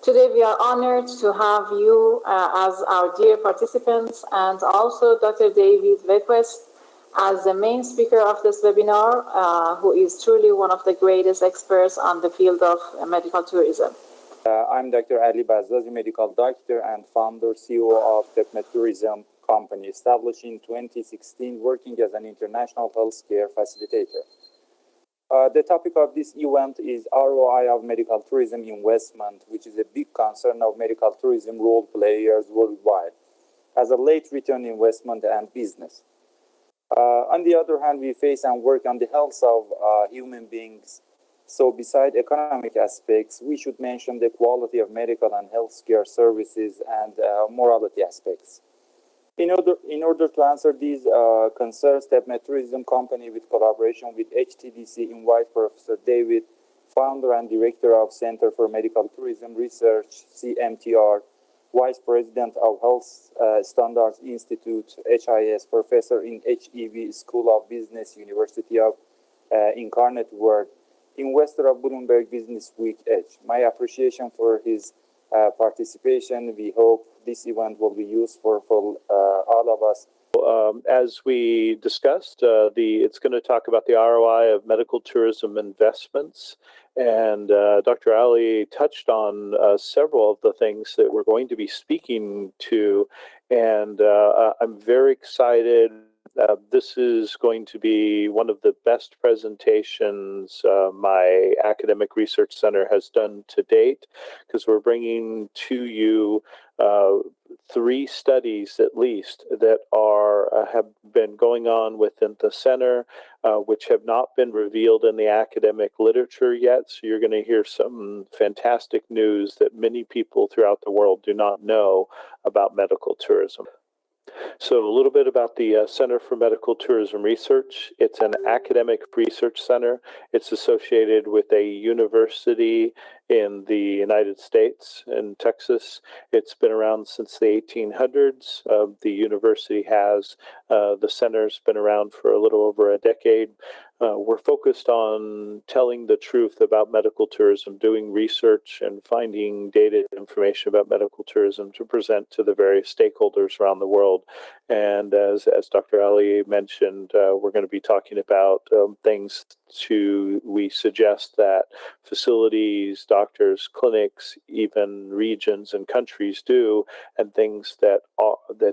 Today we are honored to have you as our dear participants, and also Dr. Dr.Vequist as the main speaker of this webinar, who is truly one of the greatest experts on the field of medical tourism. I'm Dr.Ali Bazazi, medical doctor and founder, CEO of TebmedTourism Co, established in 2016, working as an international healthcare facilitator. The topic of this event is ROI of medical tourism investment, which is a big concern of medical tourism role players worldwide as a late return investment and business. On the other hand, we face and work on the health of human beings. So beside economic aspects, we should mention the quality of medical and healthcare services and morality aspects. In order to answer these concerns, TebmedTourism Company, with collaboration with HTDC, invite Professor David, founder and director of Center for Medical Tourism Research, CMTR, Vice President of Health Standards Institute, HIS, Professor in HEV School of Business, University of Incarnate Word, investor of Bloomberg Businessweek EDGE. My appreciation for his participation. We hope this event will be useful for all of us. As we discussed, it's going to talk about the ROI of medical tourism investments. And Dr. Ali touched on several of the things that we're going to be speaking to. And I'm very excited. This is going to be one of the best presentations my academic research center has done to date, because we're bringing to you 3 studies at least that have been going on within the center, which have not been revealed in the academic literature yet. So you're going to hear some fantastic news that many people throughout the world do not know about medical tourism. So a little bit about the Center for Medical Tourism Research. It's an academic research center. It's associated with a university in the United States, in Texas. It's been around since the 1800s. The university has, the center's been around for a little over a decade. We're focused on telling the truth about medical tourism, doing research and finding data information about medical tourism to present to the various stakeholders around the world. And as Dr. Ali mentioned, we're going to be talking about things we suggest that facilities, doctors, clinics, even regions and countries do, and things that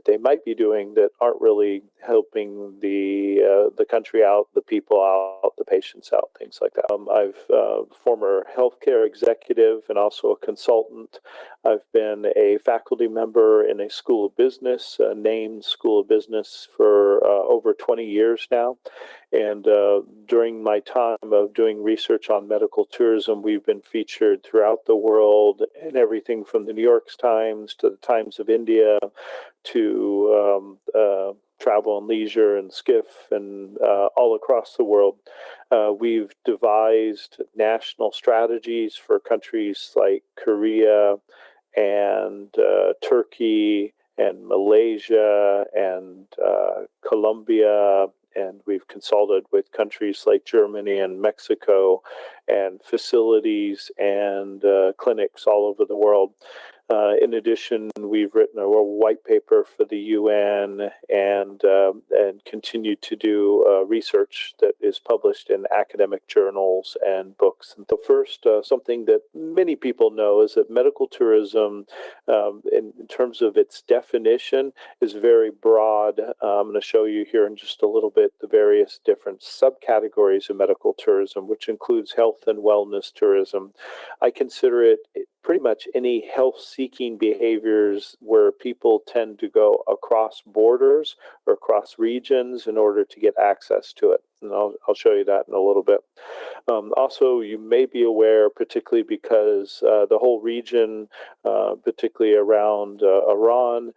they might be doing that aren't really helping the country out, the people out, the patients out, things like that. I've former healthcare executive and also a consultant. I've been a faculty member in a school of business, a named school of business for over 20 years now. And during my time of doing research on medical tourism, we've been featured throughout the world in everything from the New York Times to the Times of India to Travel and Leisure and Skiff and all across the world. We've devised national strategies for countries like Korea and Turkey and Malaysia and Colombia, and we've consulted with countries like Germany and Mexico and facilities and clinics all over the world. In addition, we've written a white paper for the UN and continue to do research that is published in academic journals and books. And so first, something that many people know is that medical tourism, in terms of its definition, is very broad. I'm going to show you here in just a little bit the various different subcategories of medical tourism, which includes health and wellness tourism. I consider it pretty much any health-seeking behaviors where people tend to go across borders or across regions in order to get access to it. And I'll show you that in a little bit. Also, you may be aware, particularly because the whole region, particularly around Iran,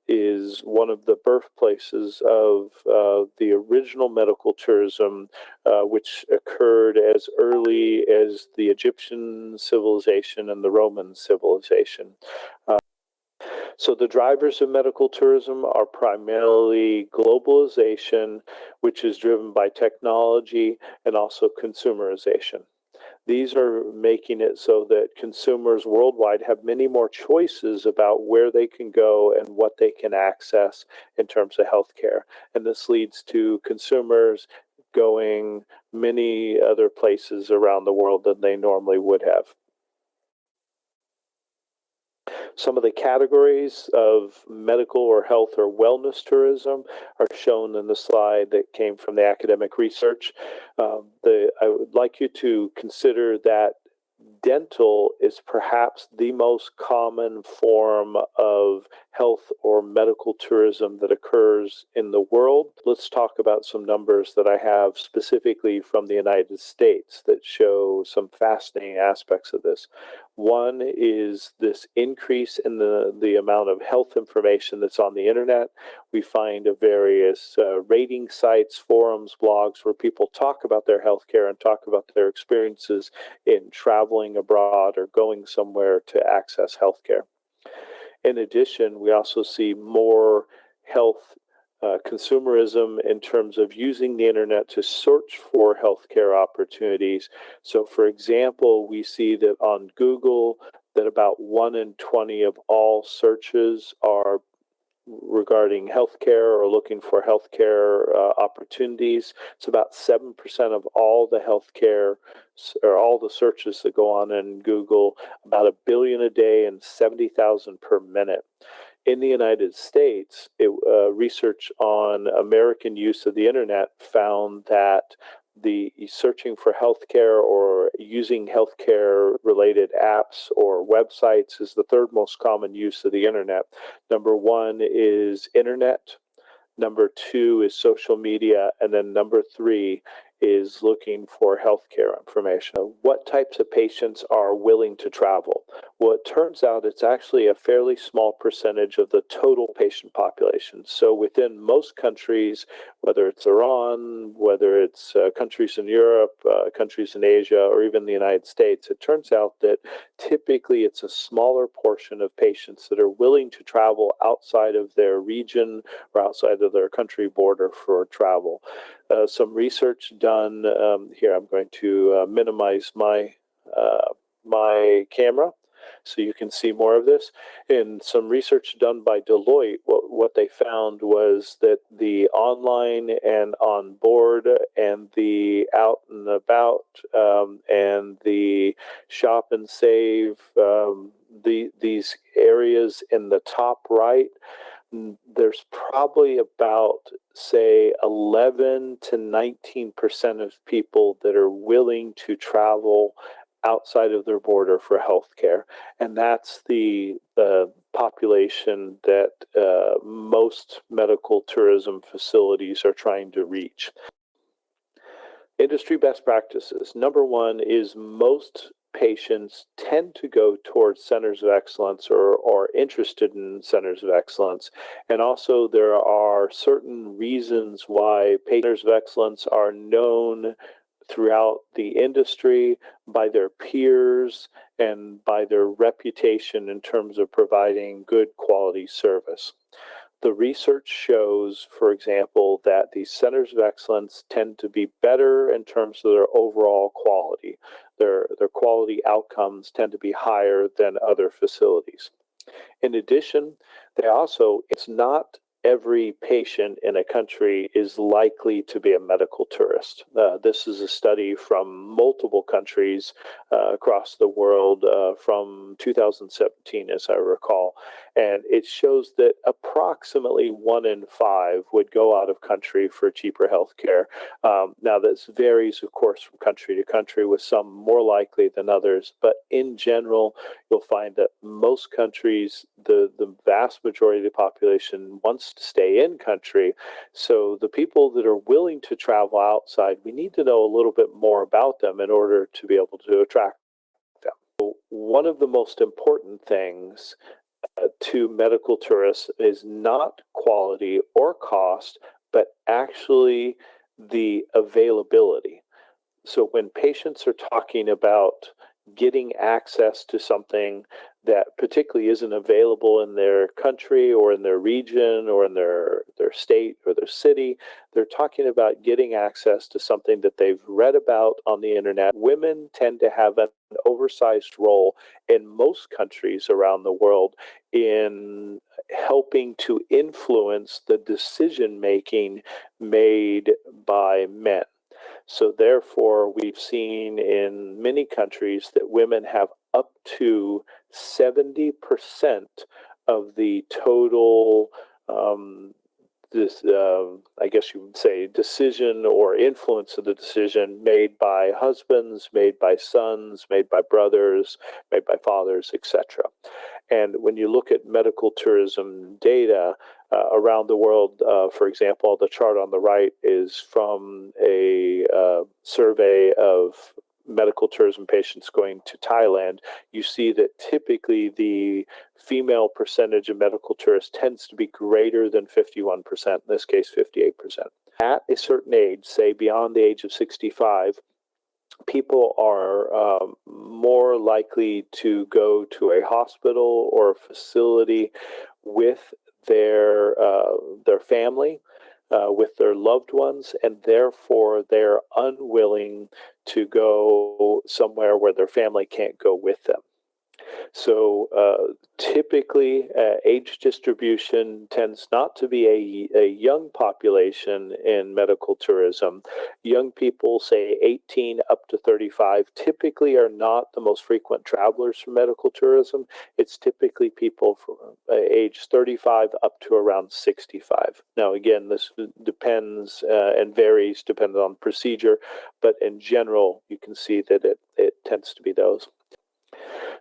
is one of the birthplaces of the original medical tourism, which occurred as early as the Egyptian civilization and the Roman civilization. So the drivers of medical tourism are primarily globalization, which is driven by technology, and also consumerization. These are making it so that consumers worldwide have many more choices about where they can go and what they can access in terms of healthcare. And this leads to consumers going many other places around the world than they normally would have. Some of the categories of medical or health or wellness tourism are shown in the slide that came from the academic research. I would like you to consider that dental is perhaps the most common form of health or medical tourism that occurs in the world. Let's talk about some numbers that I have specifically from the United States that show some fascinating aspects of this. One is this increase in the amount of health information that's on the internet. We find various rating sites, forums, blogs where people talk about their healthcare and talk about their experiences in traveling abroad or going somewhere to access healthcare. In addition, we also see more health consumerism in terms of using the internet to search for healthcare opportunities. So, for example, we see that on Google that about 1 in 20 of all searches are regarding healthcare or looking for healthcare opportunities. It's about 7% of all the healthcare or all the searches that go on in Google, about 1 billion a day and 70,000 per minute. In the United States, research on American use of the internet found that the searching for healthcare or using healthcare related apps or websites is the third most common use of the internet. Number 1 is internet. Number 2 is social media. And then number 3 is looking for healthcare information. What types of patients are willing to travel? Well, it turns out it's actually a fairly small percentage of the total patient population. So within most countries, whether it's Iran, whether it's countries in Europe, countries in Asia, or even the United States, it turns out that typically it's a smaller portion of patients that are willing to travel outside of their region or outside of their country border for travel. Some research done here. I'm going to minimize my camera so you can see more of this. In some research done by Deloitte, what they found was that the online and on board and the out and about and the shop and save, these areas in the top right, there's probably about, say, 11 to 19% of people that are willing to travel outside of their border for healthcare. And that's the population that most medical tourism facilities are trying to reach. Industry best practices. Number 1 is most patients tend to go towards centers of excellence or interested in centers of excellence. And also there are certain reasons why centers of excellence are known throughout the industry by their peers and by their reputation in terms of providing good quality service. The research shows, for example, that these centers of excellence tend to be better in terms of their overall quality. Their quality outcomes tend to be higher than other facilities. In addition, it's not every patient in a country is likely to be a medical tourist. This is a study from multiple countries across the world from 2017, as I recall. And it shows that approximately 1 in 5 would go out of country for cheaper health care. Now, this varies, of course, from country to country, with some more likely than others. But in general, you'll find that most countries, the vast majority of the population wants to stay in country. So the people that are willing to travel outside, we need to know a little bit more about them in order to be able to attract them. So one of the most important things to medical tourists is not quality or cost, but actually the availability. So when patients are talking about getting access to something that particularly isn't available in their country or in their region or in their state or their city. They're talking about getting access to something that they've read about on the internet. Women tend to have an oversized role in most countries around the world in helping to influence the decision making made by men. So therefore, we've seen in many countries that women have up to 70% of the total, I guess you would say, decision or influence of the decision made by husbands, made by sons, made by brothers, made by fathers, etc. And when you look at medical tourism data around the world, for example, the chart on the right is from a survey of medical tourism patients going to Thailand. You see that typically the female percentage of medical tourists tends to be greater than 51%, in this case 58%. At a certain age, say beyond the age of 65, people are more likely to go to a hospital or a facility with their family, with their loved ones, and therefore they're unwilling to go somewhere where their family can't go with them. So typically, age distribution tends not to be a young population in medical tourism. Young people, say 18 up to 35, typically are not the most frequent travelers for medical tourism. It's typically people from age 35 up to around 65. Now, again, this depends and varies depending on procedure, but in general, you can see that it tends to be those.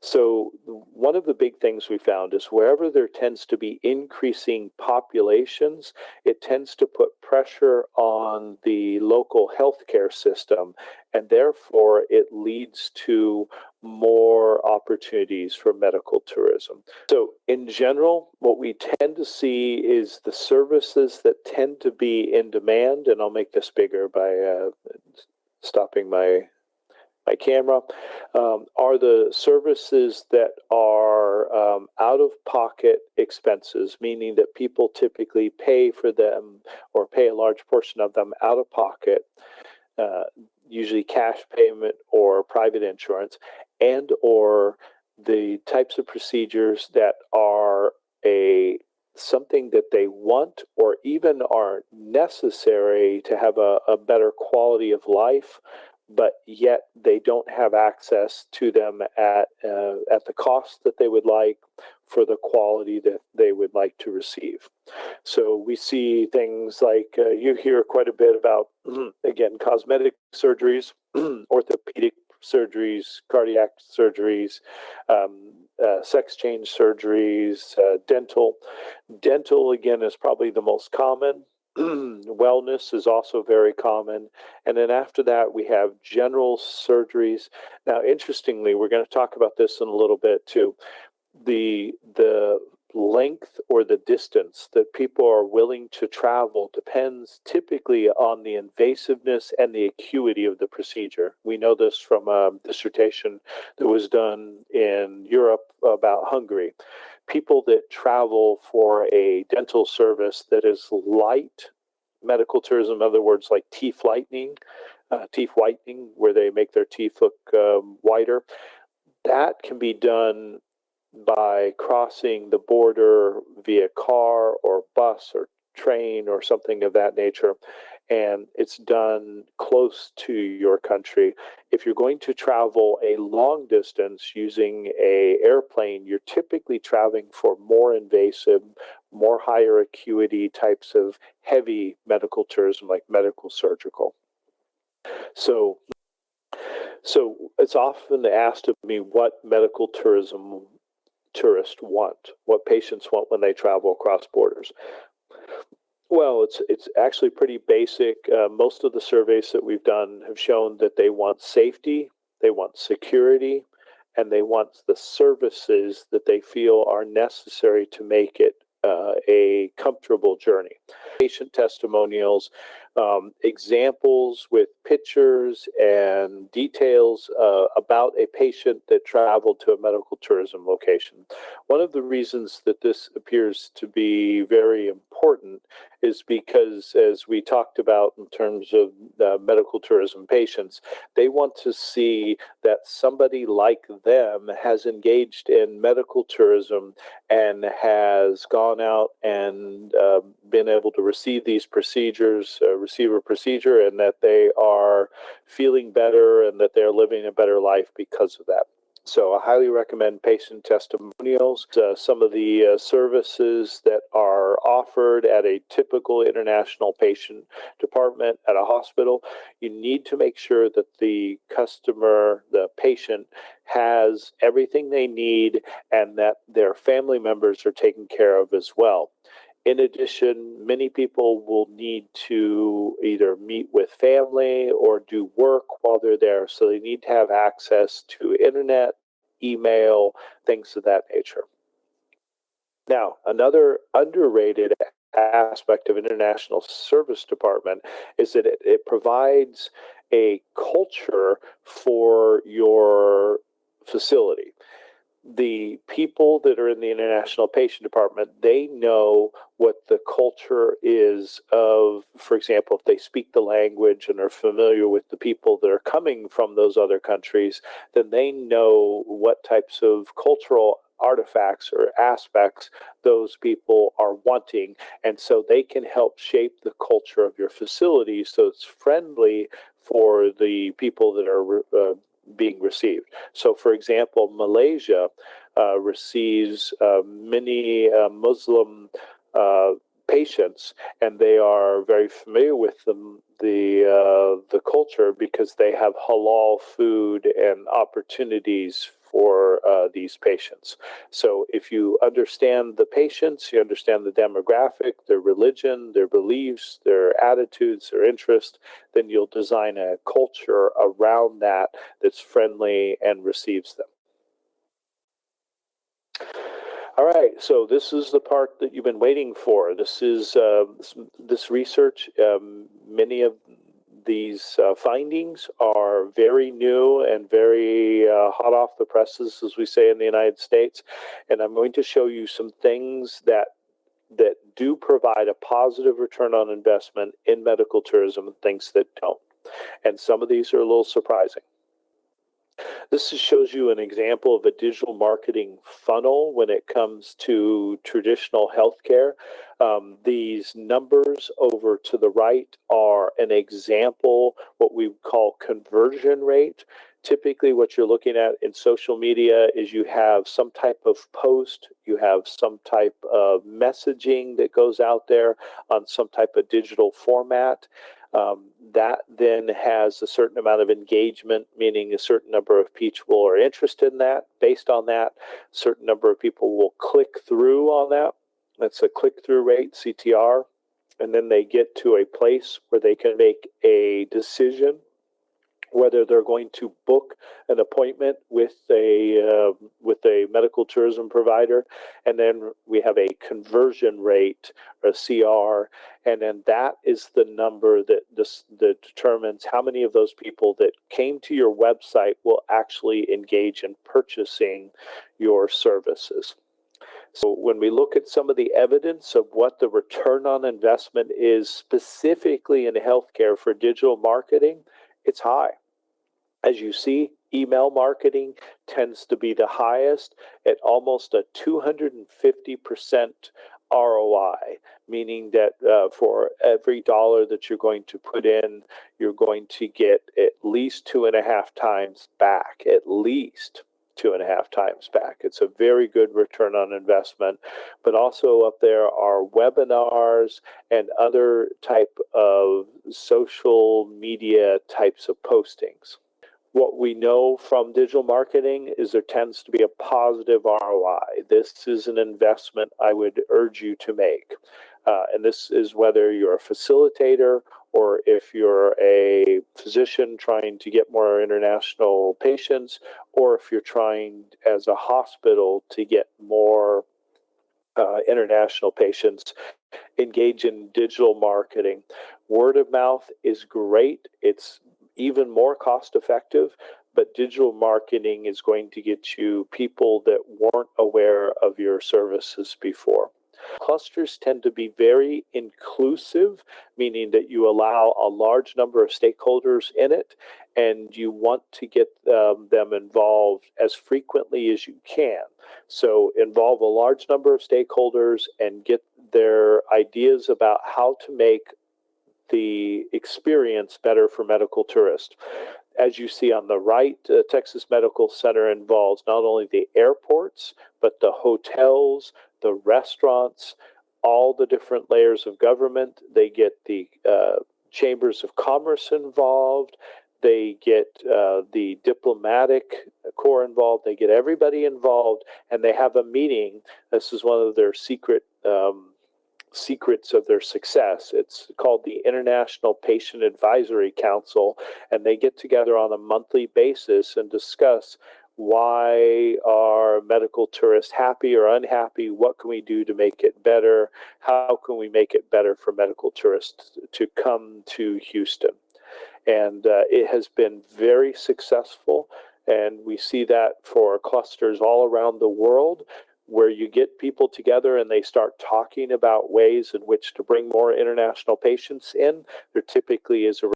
So one of the big things we found is wherever there tends to be increasing populations, it tends to put pressure on the local healthcare system, and therefore it leads to more opportunities for medical tourism. So in general, what we tend to see is the services that tend to be in demand, and I'll make this bigger by stopping my camera, are the services that are out-of-pocket expenses, meaning that people typically pay for them or pay a large portion of them out of pocket, usually cash payment or private insurance, and or the types of procedures that are something that they want or even are necessary to have a better quality of life, but yet they don't have access to them at the cost that they would like for the quality that they would like to receive. So we see things like you hear quite a bit about, again, cosmetic surgeries, orthopedic surgeries, cardiac surgeries, sex change surgeries, dental. Dental, again, is probably the most common. Wellness is also very common. And then after that, we have general surgeries. Now, interestingly, we're going to talk about this in a little bit too. The length or the distance that people are willing to travel depends typically on the invasiveness and the acuity of the procedure. We know this from a dissertation that was done in Europe about Hungary. People that travel for a dental service that is light medical tourism, in other words, like teeth whitening, where they make their teeth look whiter, that can be done by crossing the border via car or bus or train or something of that nature, and it's done close to your country. If you're going to travel a long distance using an airplane, you're typically traveling for more invasive, more higher acuity types of heavy medical tourism, like medical surgical. So it's often asked of me what medical tourism tourists want, what patients want when they travel across borders. Well, it's actually pretty basic. Most of the surveys that we've done have shown that they want safety, they want security, and they want the services that they feel are necessary to make it a comfortable journey. Patient testimonials, examples with pictures and details about a patient that traveled to a medical tourism location. One of the reasons that this appears to be very important is because, as we talked about in terms of medical tourism patients, they want to see that somebody like them has engaged in medical tourism and has gone out and been able to receive these procedures, receive a procedure, and that they are feeling better and that they're living a better life because of that. So I highly recommend patient testimonials. Some of the services that are offered at a typical international patient department at a hospital, you need to make sure that the customer, the patient, has everything they need and that their family members are taken care of as well. In addition, many people will need to either meet with family or do work while they're there, so they need to have access to internet, email, things of that nature. Now, another underrated aspect of International Service Department is that it provides a culture for your facility. The people that are in the International Patient Department, they know what the culture is of, for example, if they speak the language and are familiar with the people that are coming from those other countries, then they know what types of cultural artifacts or aspects those people are wanting. And so they can help shape the culture of your facility so it's friendly for the people that are being received. So, for example, Malaysia receives many Muslim patients, and they are very familiar with the culture because they have halal food and opportunities for these patients. So if you understand the patients, you understand the demographic, their religion, their beliefs, their attitudes, their interests, then you'll design a culture around that that's friendly and receives them. All right, so this is the part that you've been waiting for. This is this research. Many of these findings are very new and very hot off the presses, as we say in the United States. And I'm going to show you some things that do provide a positive return on investment in medical tourism and things that don't. And some of these are a little surprising. This shows you an example of a digital marketing funnel when it comes to traditional healthcare. These numbers over to the right are an example, what we call conversion rate. Typically, what you're looking at in social media is you have some type of post, you have some type of messaging that goes out there on some type of digital format. That then has a certain amount of engagement, meaning a certain number of people are interested in that. Based on that, a certain number of people will click through on that. That's a click-through rate, CTR. And then they get to a place where they can make a decision whether they're going to book an appointment with a medical tourism provider, and then we have a conversion rate, a CR, and then that is the number that determines how many of those people that came to your website will actually engage in purchasing your services. So when we look at some of the evidence of what the return on investment is specifically in healthcare for digital marketing, it's high. As you see, email marketing tends to be the highest at almost a 250% ROI, meaning that for every dollar that you're going to put in, you're going to get at least 2.5 times back, at least 2.5 times back. It's a very good return on investment. But also up there are webinars and other type of social media types of postings. What we know from digital marketing is there tends to be a positive ROI. This is an investment I would urge you to make. And this is whether you're a facilitator or if you're a physician trying to get more international patients, or if you're trying as a hospital to get more international patients engage in digital marketing. Word of mouth is great. It's even more cost effective, but digital marketing is going to get you people that weren't aware of your services before. Clusters tend to be very inclusive, meaning that you allow a large number of stakeholders in it, and you want to get them involved as frequently as you can. So involve a large number of stakeholders and get their ideas about how to make the experience better for medical tourists. As you see on the right, Texas Medical Center involves not only the airports, but the hotels, the restaurants, all the different layers of government. They get the chambers of commerce involved. They get the diplomatic corps involved. They get everybody involved, and they have a meeting. This is one of their secrets of their success. It's called the International Patient Advisory Council, and they get together on a monthly basis and discuss why are medical tourists happy or unhappy? What can we do to make it better? How can we make it better for medical tourists to come to Houston? And it has been very successful, and we see that for clusters all around the world, where you get people together and they start talking about ways in which to bring more international patients in. There typically is a...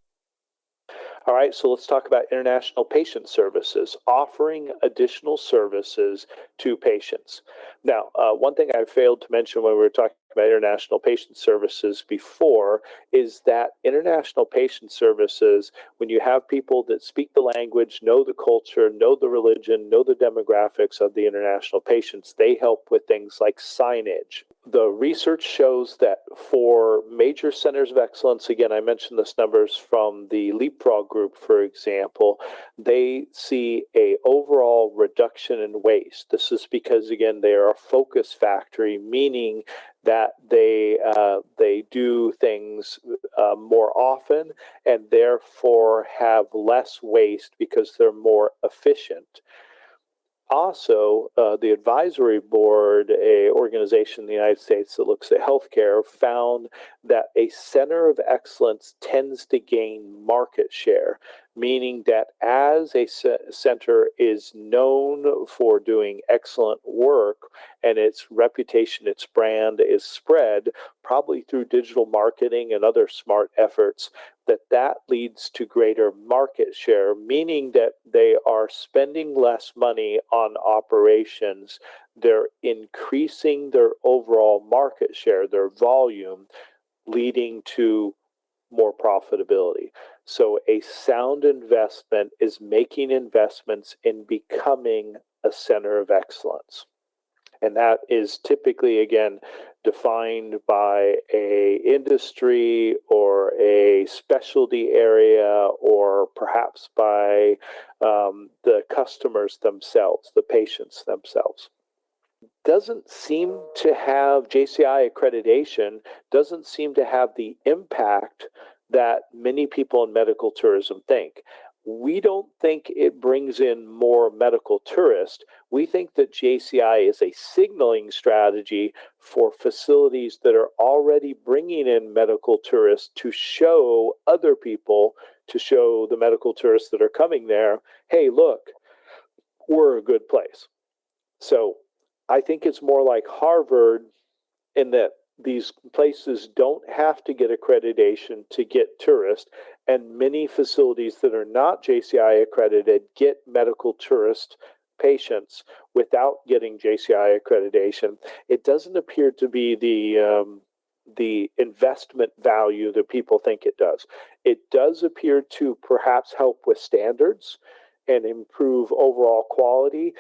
All right, so let's talk about international patient services, offering additional services to patients. Now, one thing I failed to mention when we were talking about international patient services before is that international patient services, when you have people that speak the language, know the culture, know the religion, know the demographics of the international patients, they help with things like signage. The research shows that for major centers of excellence, again, I mentioned this numbers from the Leapfrog group, for example, they see a overall reduction in waste. This is because, again, they are a focus factory, meaning that they do things more often and therefore have less waste because they're more efficient. Also, the advisory board, a organization in the United States that looks at healthcare, found that a center of excellence tends to gain market share, meaning that as a center is known for doing excellent work and its reputation, its brand is spread, probably through digital marketing and other smart efforts, that leads to greater market share, meaning that they are spending less money on operations. They're increasing their overall market share, their volume, leading to more profitability. So a sound investment is making investments in becoming a center of excellence. And that is typically, again, defined by a industry or a specialty area, or perhaps by the customers themselves, the patients themselves. Doesn't seem to have JCI accreditation, doesn't seem to have the impact that many people in medical tourism think. We don't think it brings in more medical tourists. We think that JCI is a signaling strategy for facilities that are already bringing in medical tourists to show other people, to show the medical tourists that are coming there, hey, look, we're a good place. So I think it's more like Harvard in that these places don't have to get accreditation to get tourists, and many facilities that are not JCI accredited get medical tourist patients without getting JCI accreditation. It doesn't appear to be the investment value that people think it does. It does appear to perhaps help with standards and improve overall quality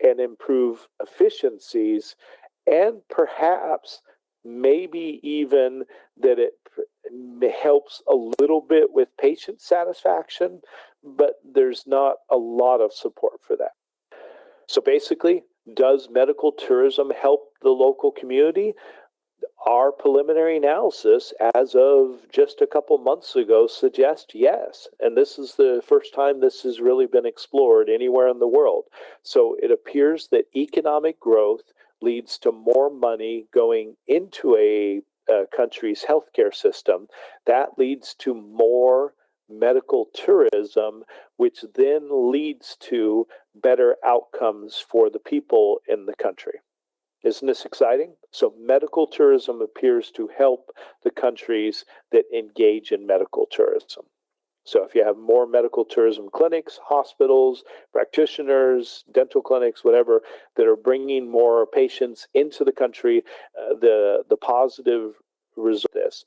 and improve efficiencies, and perhaps maybe even that it helps a little bit with patient satisfaction, but there's not a lot of support for that. So basically, does medical tourism help the local community? Our preliminary analysis as of just a couple months ago suggests yes. And this is the first time this has really been explored anywhere in the world. So it appears that economic growth leads to more money going into a country's healthcare system. That leads to more medical tourism, which then leads to better outcomes for the people in the country. Isn't this exciting? So medical tourism appears to help the countries that engage in medical tourism. So if you have more medical tourism clinics, hospitals, practitioners, dental clinics, whatever, that are bringing more patients into the country, the positive result of this.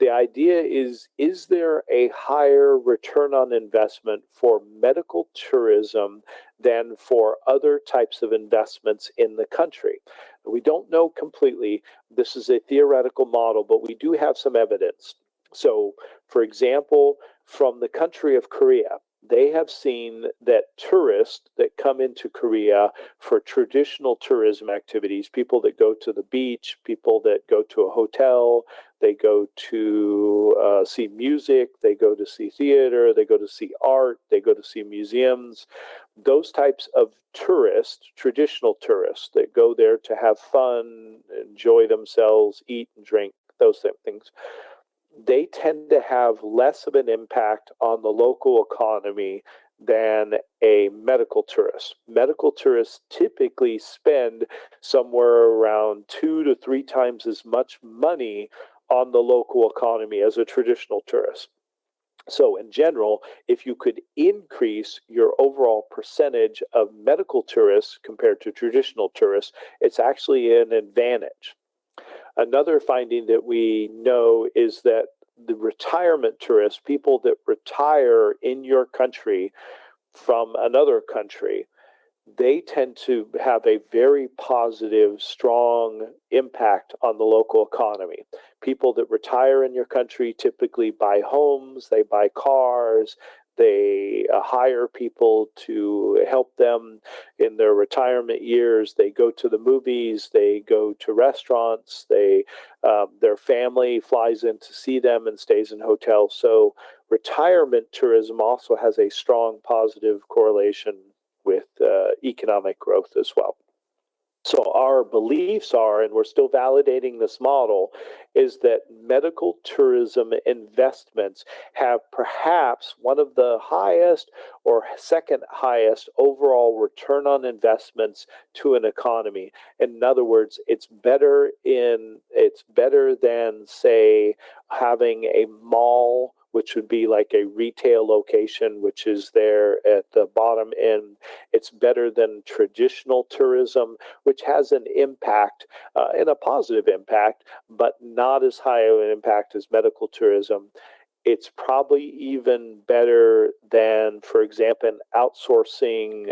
The idea is there a higher return on investment for medical tourism than for other types of investments in the country? We don't know completely. This is a theoretical model, but we do have some evidence. So, for example, from the country of Korea, they have seen that tourists that come into Korea for traditional tourism activities, people that go to the beach, people that go to a hotel, they go to see music, they go to see theater, they go to see art, they go to see museums, those types of tourists, traditional tourists that go there to have fun, enjoy themselves, eat and drink, those things, they tend to have less of an impact on the local economy than a medical tourist. Medical tourists typically spend somewhere around 2 to 3 times as much money on the local economy as a traditional tourist. So in general, if you could increase your overall percentage of medical tourists compared to traditional tourists, it's actually an advantage. Another finding that we know is that the retirement tourists, people that retire in your country from another country, they tend to have a very positive, strong impact on the local economy. People that retire in your country typically buy homes, they buy cars, they hire people to help them in their retirement years. They go to the movies, they go to restaurants, their family flies in to see them and stays in hotels. So retirement tourism also has a strong positive correlation with economic growth as well. So our beliefs are, and we're still validating this model, is that medical tourism investments have perhaps one of the highest or second highest overall return on investments to an economy. In other words, it's better than, say, having a mall, which would be like a retail location, which is there at the bottom end. It's better than traditional tourism, which has an impact and a positive impact, but not as high of an impact as medical tourism. It's probably even better than, for example, outsourcing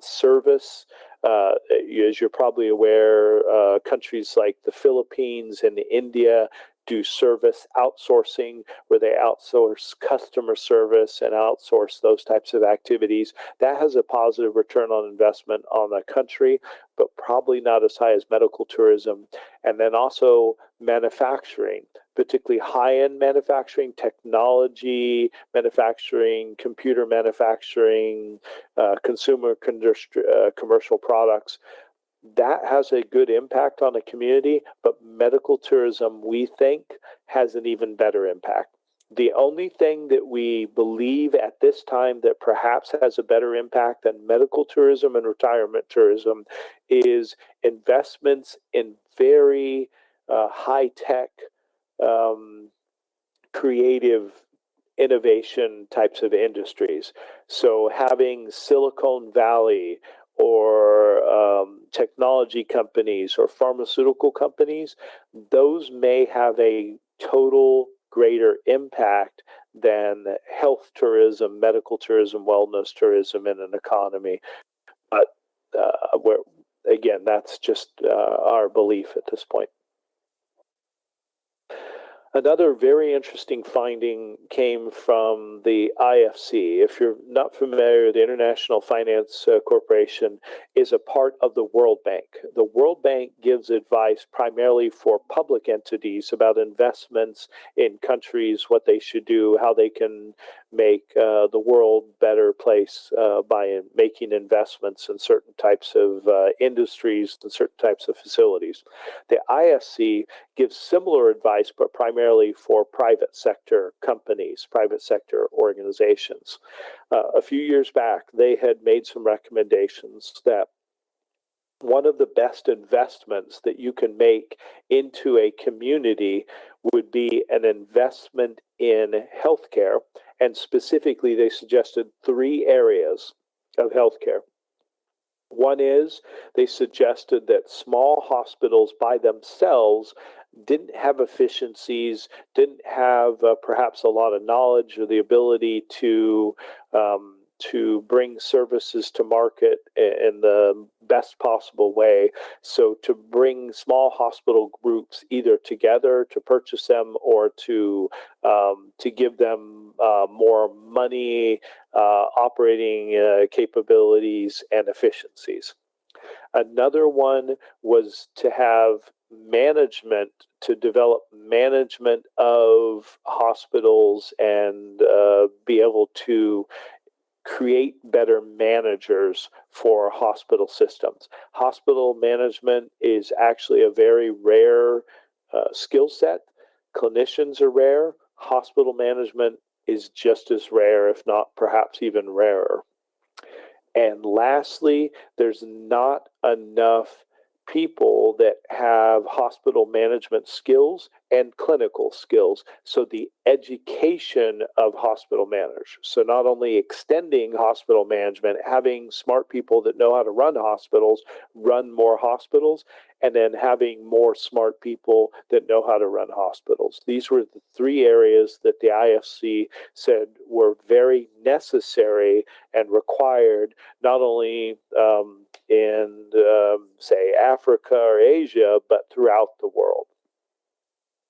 service. As you're probably aware, countries like the Philippines and India do service outsourcing, where they outsource customer service and outsource those types of activities. That has a positive return on investment on a country, but probably not as high as medical tourism. And then also manufacturing, particularly high-end manufacturing, technology manufacturing, computer manufacturing, consumer commercial products. That has a good impact on a community, but medical tourism, we think, has an even better impact. The only thing that we believe at this time that perhaps has a better impact than medical tourism and retirement tourism is investments in very high-tech, creative innovation types of industries. So having Silicon Valley or technology companies or pharmaceutical companies, those may have a total greater impact than health tourism, medical tourism, wellness tourism in an economy. But again, that's just our belief at this point. Another very interesting finding came from the IFC. If you're not familiar, the International Finance Corporation is a part of the World Bank. The World Bank gives advice primarily for public entities about investments in countries, what they should do, how they can make the world a better place by making investments in certain types of industries and certain types of facilities. The IFC gives similar advice, but primarily for private sector companies, private sector organizations. A few years back, they had made some recommendations that one of the best investments that you can make into a community would be an investment in healthcare. And specifically, they suggested 3 areas of healthcare. One is they suggested that small hospitals by themselves didn't have efficiencies, didn't have perhaps a lot of knowledge or the ability to bring services to market in the best possible way. So to bring small hospital groups either together to purchase them or to give them more money, operating capabilities, and efficiencies. Another one was to have management, to develop management of hospitals and be able to create better managers for hospital systems. Hospital management is actually a very rare skill set. Clinicians are rare. Hospital management is just as rare, if not perhaps even rarer. And lastly, there's not enough people that have hospital management skills and clinical skills. So the education of hospital managers. So not only extending hospital management, having smart people that know how to run hospitals, run more hospitals, and then having more smart people that know how to run hospitals. These were the 3 areas that the IFC said were very necessary and required, not only in, say, Africa or Asia, but throughout the world.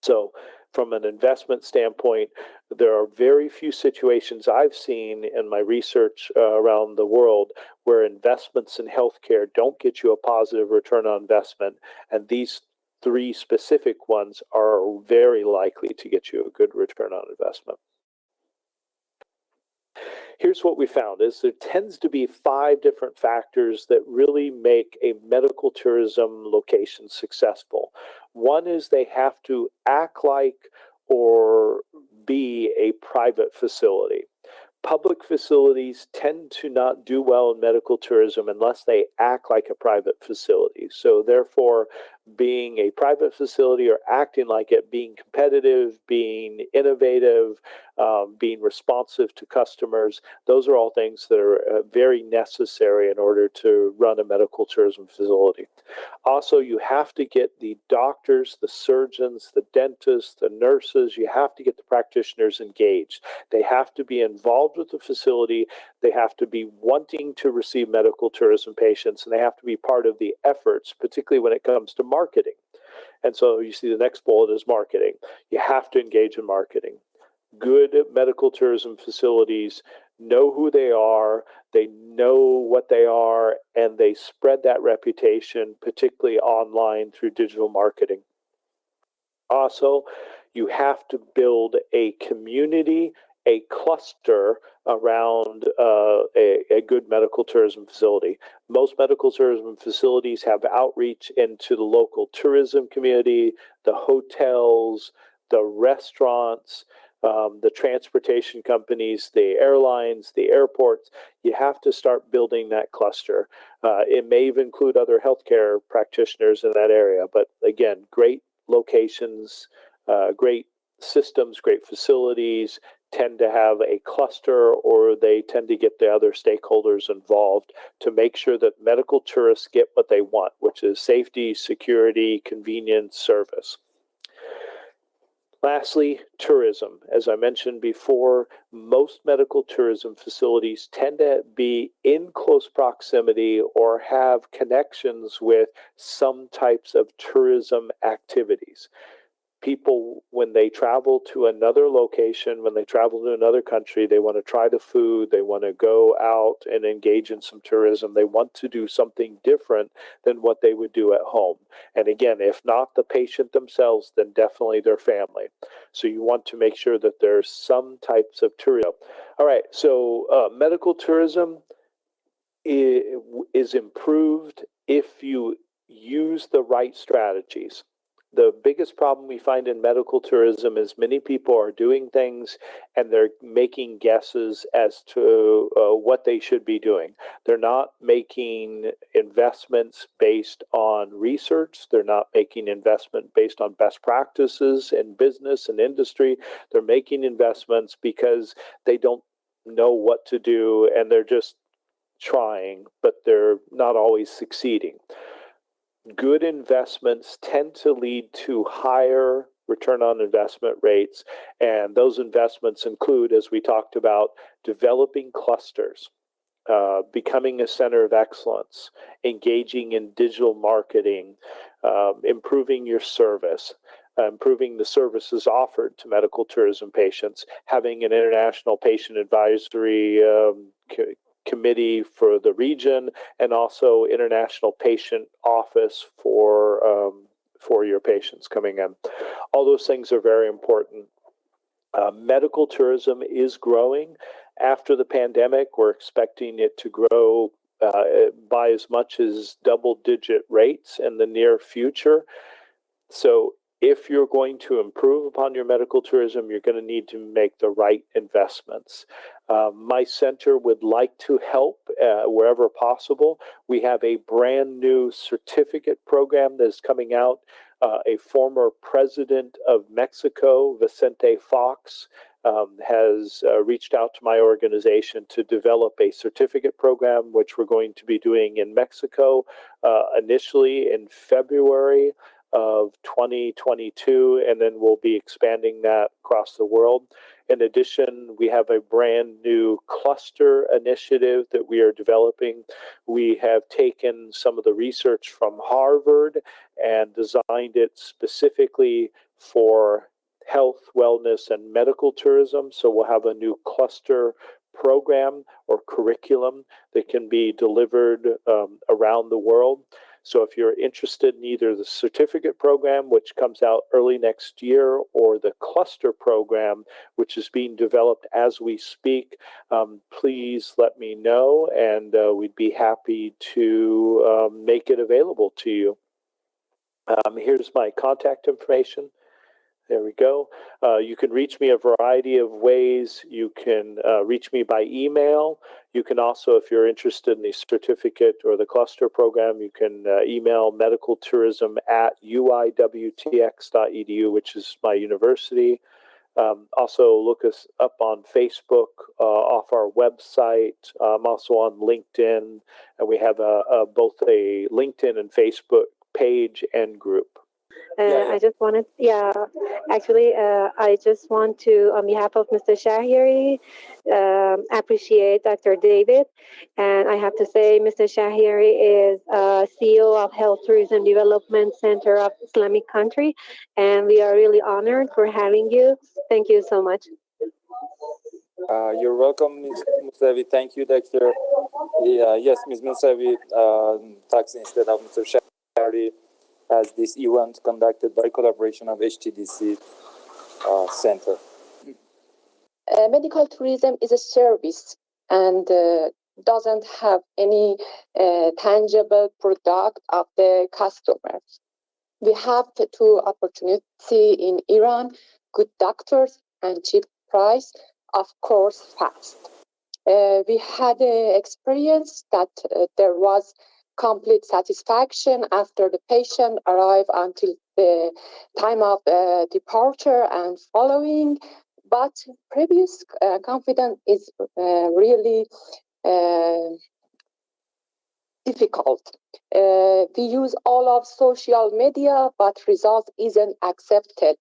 So from an investment standpoint, there are very few situations I've seen in my research around the world where investments in healthcare don't get you a positive return on investment. And these 3 specific ones are very likely to get you a good return on investment. Here's what we found is there tends to be 5 different factors that really make a medical tourism location successful. One is they have to act like or be a private facility. Public facilities tend to not do well in medical tourism unless they act like a private facility. So therefore, being a private facility or acting like it, being competitive, being innovative, being responsive to customers, those are all things that are very necessary in order to run a medical tourism facility. Also, you have to get the doctors, the surgeons, the dentists, the nurses, you have to get the practitioners engaged. They have to be involved with the facility, they have to be wanting to receive medical tourism patients, and they have to be part of the efforts, particularly when it comes to marketing. And so you see the next bullet is marketing. You have to engage in marketing. Good medical tourism facilities know who they know what they are, and they spread that reputation, particularly online through digital marketing. Also, you have to build a community, a cluster around a good medical tourism facility. Most medical tourism facilities have outreach into the local tourism community, the hotels, the restaurants, the transportation companies, the airlines, the airports. You have to start building that cluster. It may even include other healthcare practitioners in that area, but again, great locations, great systems, great facilities tend to have a cluster, or they tend to get the other stakeholders involved to make sure that medical tourists get what they want, which is safety, security, convenience, service. Lastly, tourism. As I mentioned before, most medical tourism facilities tend to be in close proximity or have connections with some types of tourism activities. people, when they travel to another location, when they travel to another country, they want to try the food, they want to go out and engage in some tourism. They want to do something different than what they would do at home. And again, if not the patient themselves, then definitely their family. So you want to make sure that there's some types of tourism. All right, so medical tourism is improved if you use the right strategies. The biggest problem we find in medical tourism is many people are doing things and they're making guesses as to what they should be doing. They're not making investments based on research. They're not making investment based on best practices in business and industry. They're making investments because they don't know what to do and they're just trying, but they're not always succeeding. Good investments tend to lead to higher return on investment rates, and those investments include, as we talked about, developing clusters, becoming a center of excellence, engaging in digital marketing, improving your service, improving the services offered to medical tourism patients, having an international patient advisory committee for the region, and also international patient office for your patients coming in. All those things are very important. Medical tourism is growing. After the pandemic, we're expecting it to grow by as much as double-digit rates in the near future. So if you're going to improve upon your medical tourism, you're going to need to make the right investments. My center would like to help wherever possible. We have a brand new certificate program that is coming out. A former president of Mexico, Vicente Fox, has reached out to my organization to develop a certificate program, which we're going to be doing in Mexico initially in February of 2022, and then we'll be expanding that across the world. In addition, we have a brand new cluster initiative that we are developing. We have taken some of the research from Harvard and designed it specifically for health, wellness, and medical tourism. So we'll have a new cluster program or curriculum that can be delivered around the world. So if you're interested in either the certificate program, which comes out early next year, or the cluster program, which is being developed as we speak, please let me know, and we'd be happy to make it available to you. Here's my contact information. There we go. You can reach me a variety of ways. You can reach me by email. You can also, if you're interested in the certificate or the cluster program, you can email medicaltourism@uiwtx.edu, which is my university. Also, look us up on Facebook, off our website. I'm also on LinkedIn, and we have both a LinkedIn and Facebook page and group. I just wanted, I just want to, on behalf of Mr. Shahiri, appreciate Dr. David. And I have to say, Mr. Shahiri is CEO of Health Tourism Development Center of Islamic country. And we are really honored for having you. Thank you so much. You're welcome, Ms. Musavi. Thank you, Dr. Yes, Ms. Musavi talks instead of Mr. Shahiri, as this event conducted by collaboration of HTDC Center. Medical tourism is a service and doesn't have any tangible product of the customers. We have two opportunities in Iran: good doctors and cheap price, of course, fast. We had an experience that there was complete satisfaction after the patient arrived until the time of departure and following, but previous confidence is really difficult. We use all of social media, but result isn't accepted.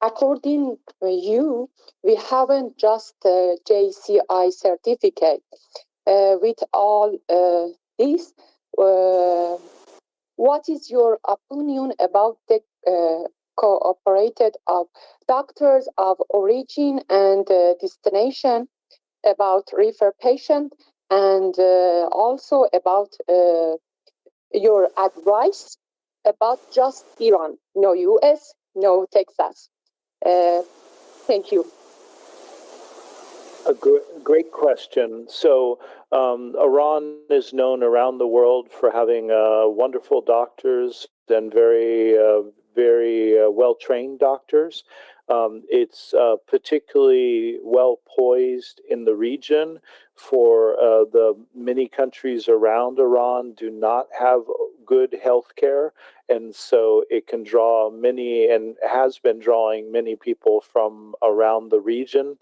According to you, we haven't just JCI certificate. With all this, What is your opinion about the cooperated of doctors of origin and destination, about refer patient, and also about your advice about just Iran, no US, no Texas? Thank you. A great question. So, Iran is known around the world for having wonderful doctors and very well trained doctors. It's particularly well poised in the region, for the many countries around Iran do not have good health care, and so it can draw many, and has been drawing many people from around the region.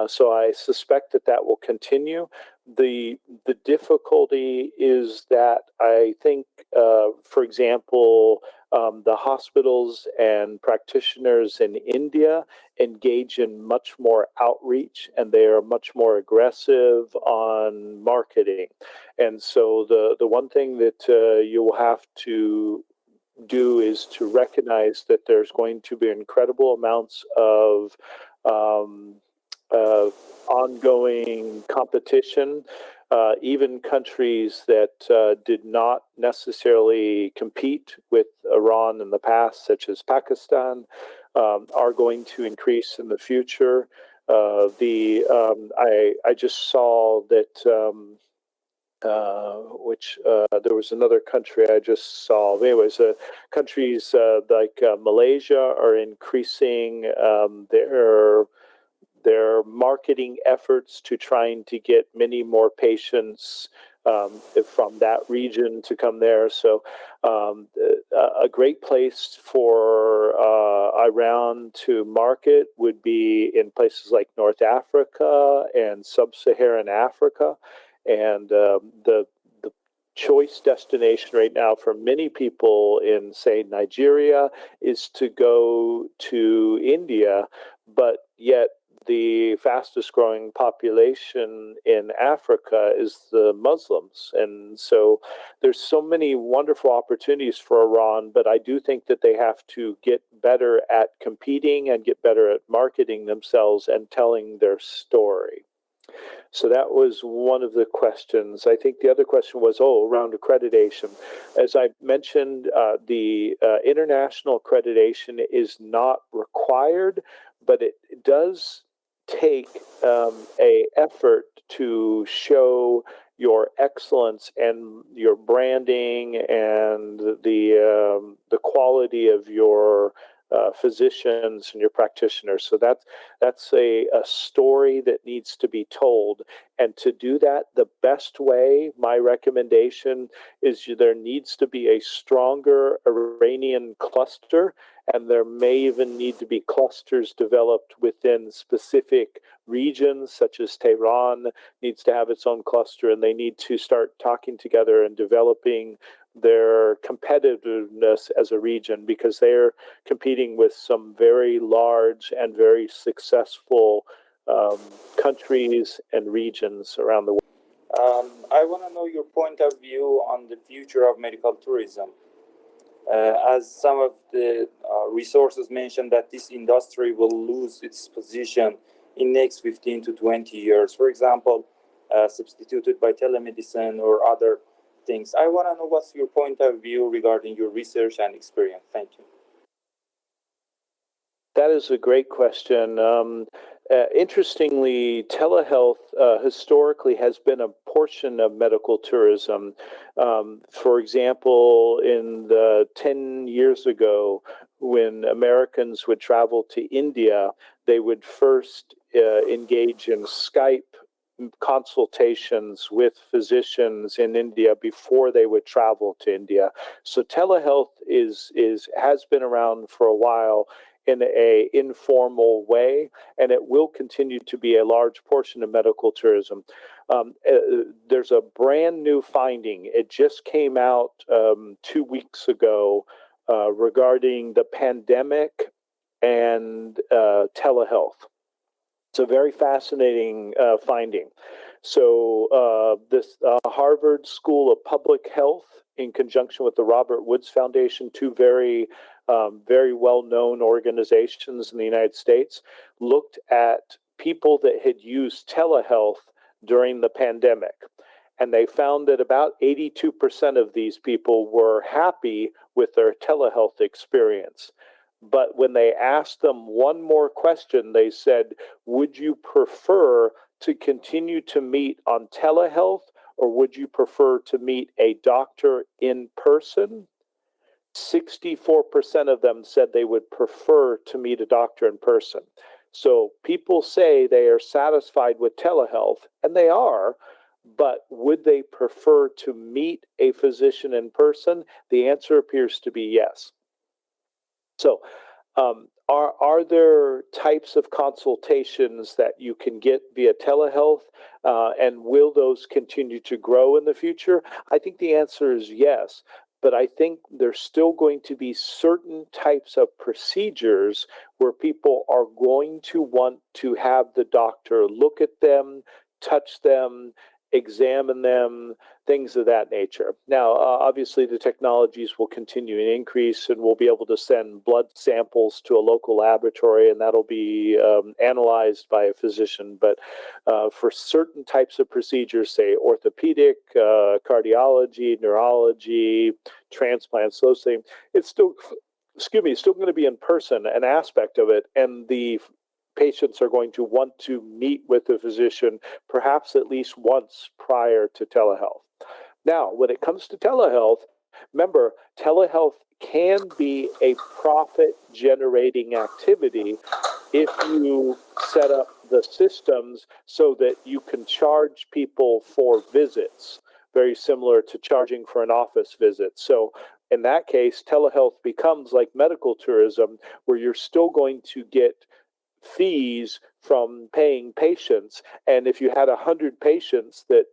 So I suspect that that will continue. The difficulty is that I think, for example, the hospitals and practitioners in India engage in much more outreach, and they are much more aggressive on marketing. And so the one thing that you will have to do is to recognize that there's going to be incredible amounts of ongoing competition. Even countries that did not necessarily compete with Iran in the past, such as Pakistan, are going to increase in the future. I just saw that. There was another country I just saw. Anyways, countries like Malaysia are increasing their marketing efforts to trying to get many more patients from that region to come there. So a great place for Iran to market would be in places like North Africa and Sub-Saharan Africa. And the choice destination right now for many people in, say, Nigeria is to go to India, but yet the fastest growing population in Africa is the Muslims. And so there's so many wonderful opportunities for Iran, but I do think that they have to get better at competing and get better at marketing themselves and telling their story. So that was one of the questions. I think the other question was, around accreditation. As I mentioned, the international accreditation is not required, but it does take a effort to show your excellence and your branding and the quality of your physicians and your practitioners. So that's a story that needs to be told. And to do that the best way, my recommendation is there needs to be a stronger Iranian cluster, and there may even need to be clusters developed within specific regions, such as Tehran needs to have its own cluster, and they need to start talking together and developing their competitiveness as a region, because they're competing with some very large and very successful countries and regions around the world. I want to know your point of view on the future of medical tourism. As some of the resources mentioned that this industry will lose its position in next 15 to 20 years, for example, substituted by telemedicine or other things. I want to know what's your point of view regarding your research and experience. Thank you. That is a great question. Interestingly, telehealth historically has been a portion of medical tourism. For example, in the 10 years ago, when Americans would travel to India, they would first engage in Skype consultations with physicians in India before they would travel to India. So telehealth has been around for a while in a informal way, and it will continue to be a large portion of medical tourism. There's a brand new finding. It just came out 2 weeks ago regarding the pandemic and telehealth. It's a very fascinating finding. So this Harvard School of Public Health, in conjunction with the Robert Woods Foundation, two very well-known organizations in the United States, looked at people that had used telehealth during the pandemic. And they found that about 82% of these people were happy with their telehealth experience. But when they asked them one more question, they said, would you prefer to continue to meet on telehealth, or would you prefer to meet a doctor in person? 64% of them said they would prefer to meet a doctor in person. So people say they are satisfied with telehealth, and they are, but would they prefer to meet a physician in person? The answer appears to be yes. So are there types of consultations that you can get via telehealth, and will those continue to grow in the future? I think the answer is yes. But I think there's still going to be certain types of procedures where people are going to want to have the doctor look at them, touch them, examine them, things of that nature. Now, obviously, the technologies will continue to increase, and we'll be able to send blood samples to a local laboratory, and that'll be analyzed by a physician. But for certain types of procedures, say orthopedic, cardiology, neurology, transplants, those things, it's still going to be in person, an aspect of it, and the patients are going to want to meet with the physician perhaps at least once prior to telehealth. Now, when it comes to telehealth, remember, telehealth can be a profit-generating activity if you set up the systems so that you can charge people for visits, very similar to charging for an office visit. So in that case, telehealth becomes like medical tourism, where you're still going to get fees from paying patients. And if you had 100 patients that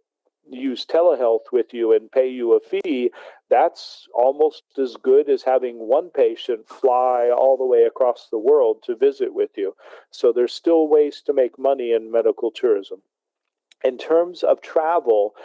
use telehealth with you and pay you a fee, that's almost as good as having one patient fly all the way across the world to visit with you. So there's still ways to make money in medical tourism. In terms of travel,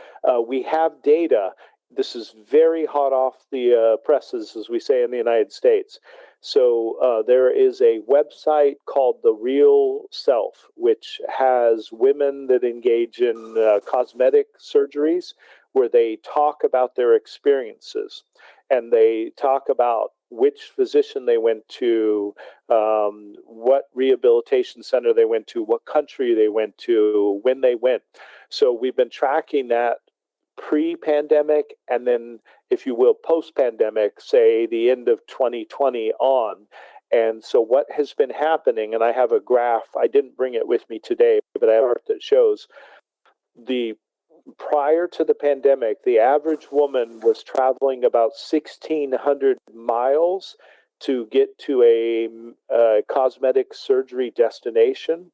we have data. This is very hot off the presses, as we say in the United States. So there is a website called The Real Self, which has women that engage in cosmetic surgeries, where they talk about their experiences. And they talk about which physician they went to, what rehabilitation center they went to, what country they went to, when they went. So we've been tracking that pre-pandemic, and then, if you will, post-pandemic, say the end of 2020 on. And so what has been happening, and I have a graph, I didn't bring it with me today, but I have a graph that shows prior to the pandemic, the average woman was traveling about 1,600 miles to get to a cosmetic surgery destination.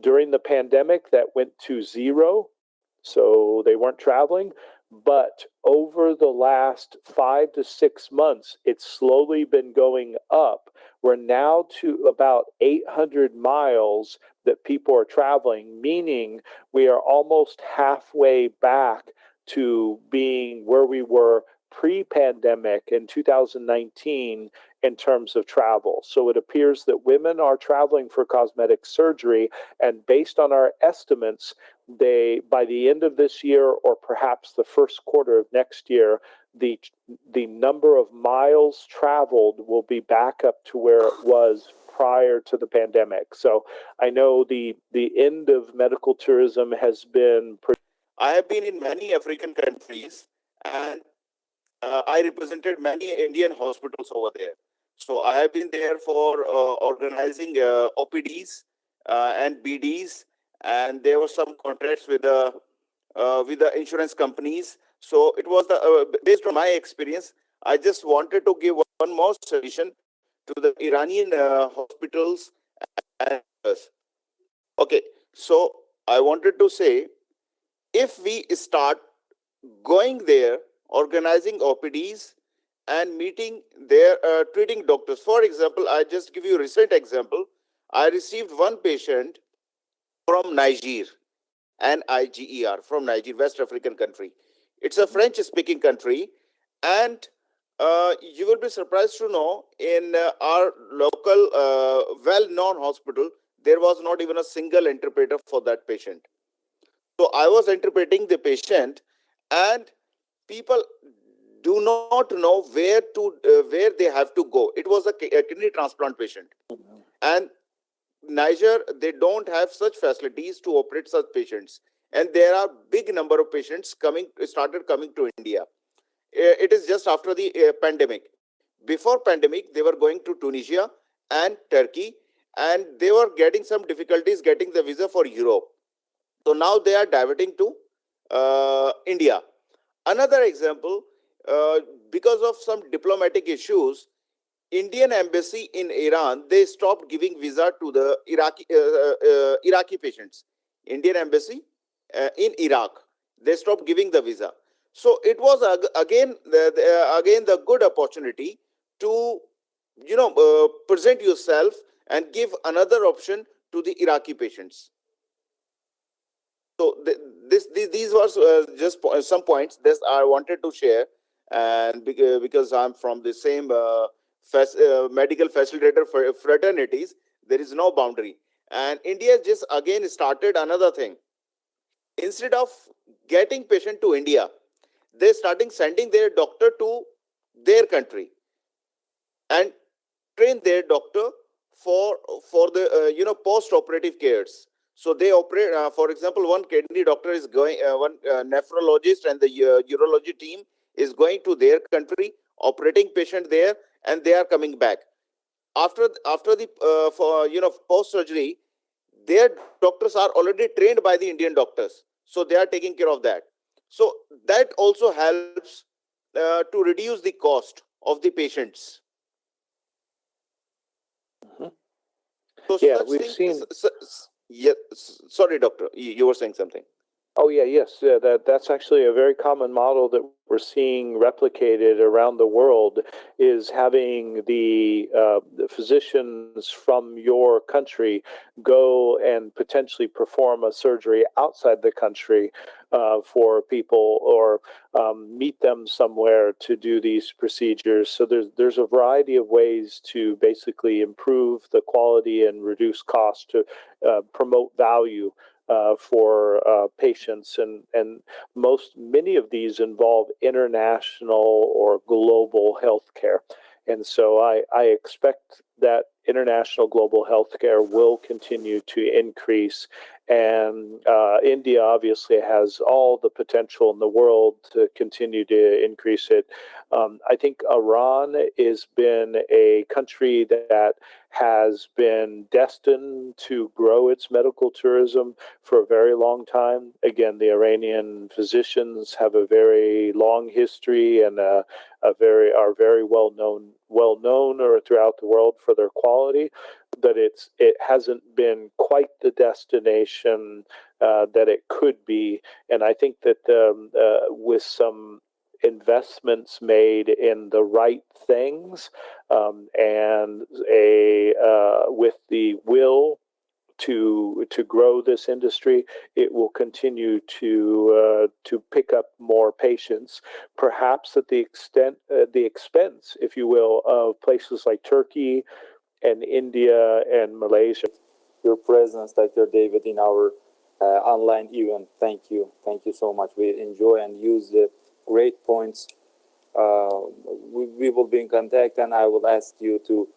During the pandemic, that went to 0. So they weren't traveling. But over the last 5 to 6 months, it's slowly been going up. We're now to about 800 miles that people are traveling, meaning we are almost halfway back to being where we were pre-pandemic in 2019 in terms of travel. So it appears that women are traveling for cosmetic surgery, and based on our estimates, by the end of this year, or perhaps the first quarter of next year, the number of miles traveled will be back up to where it was prior to the pandemic. So I know the end of medical tourism has been. I have been in many African countries, and I represented many Indian hospitals over there. So I have been there for organizing OPDs and BDs, and there were some contracts with the insurance companies. So it was based on my experience. I just wanted to give one more suggestion to the Iranian hospitals and others. Okay, so I wanted to say, if we start going there, organizing OPDs and meeting their treating doctors. For example, I just give you a recent example. I received one patient from Niger, Niger, from Niger, West African country. It's a French-speaking country, and you will be surprised to know in our local well-known hospital, there was not even a single interpreter for that patient. So I was interpreting the patient, and people do not know where they have to go. It was a kidney transplant patient, and Niger, they don't have such facilities to operate such patients, and there are big number of patients started coming to India. It is just after the pandemic. Before pandemic, they were going to Tunisia and Turkey, and they were getting some difficulties getting the visa for Europe. So now they are diverting to India. Another example, because of some diplomatic issues, Indian embassy in Iran, they stopped giving visa to the Iraqi patients. Indian embassy in Iraq, they stopped giving the visa. So it was again the good opportunity to present yourself and give another option to the Iraqi patients. So these were just some points that I wanted to share, and because I'm from the same medical facilitator fraternities, there is no boundary. And India just again started another thing. Instead of getting patient to India, they starting sending their doctor to their country and train their doctor for the post-operative cares. So they operate, for example, one kidney doctor is going, one nephrologist and the urology team is going to their country, operating patient there, and they are coming back. After the post surgery, their doctors are already trained by the Indian doctors, so they are taking care of that. So that also helps to reduce the cost of the patients. So yeah, we've seen. Yes, sorry, doctor, you were saying something. Oh yeah, yes, that's actually a very common model that we're seeing replicated around the world, is having the physicians from your country go and potentially perform a surgery outside the country for people, or meet them somewhere to do these procedures. So there's a variety of ways to basically improve the quality and reduce cost to promote value for patients, and many of these involve international or global healthcare, and so I expect that international global healthcare will continue to increase, and India obviously has all the potential in the world to continue to increase it. I think Iran has been a country that has been destined to grow its medical tourism for a very long time. Again, the Iranian physicians have a very long history and are very well known throughout the world for their quality, but it hasn't been quite the destination that it could be. And I think that with some investments made in the right things, and with the will to grow this industry, it will continue to pick up more patients, perhaps at the expense, if you will, of places like Turkey and India and Malaysia. Your presence, Dr. David, in our online event. Thank you so much. We enjoy and use the great points. We will be in contact, and I will ask you to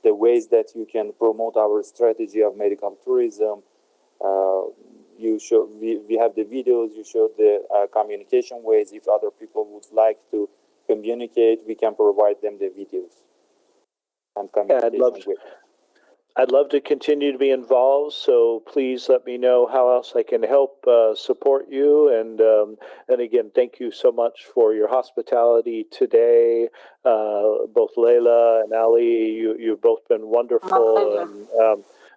the ways that you can promote our strategy of medical tourism. We have the videos, you showed the communication ways. If other people would like to communicate, we can provide them the videos and communication ways. I'd love to continue to be involved, so please let me know how else I can help support you. And again, thank you so much for your hospitality today. Both Layla and Ali, you've both been wonderful,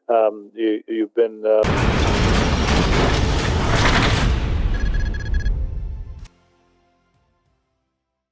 and you've been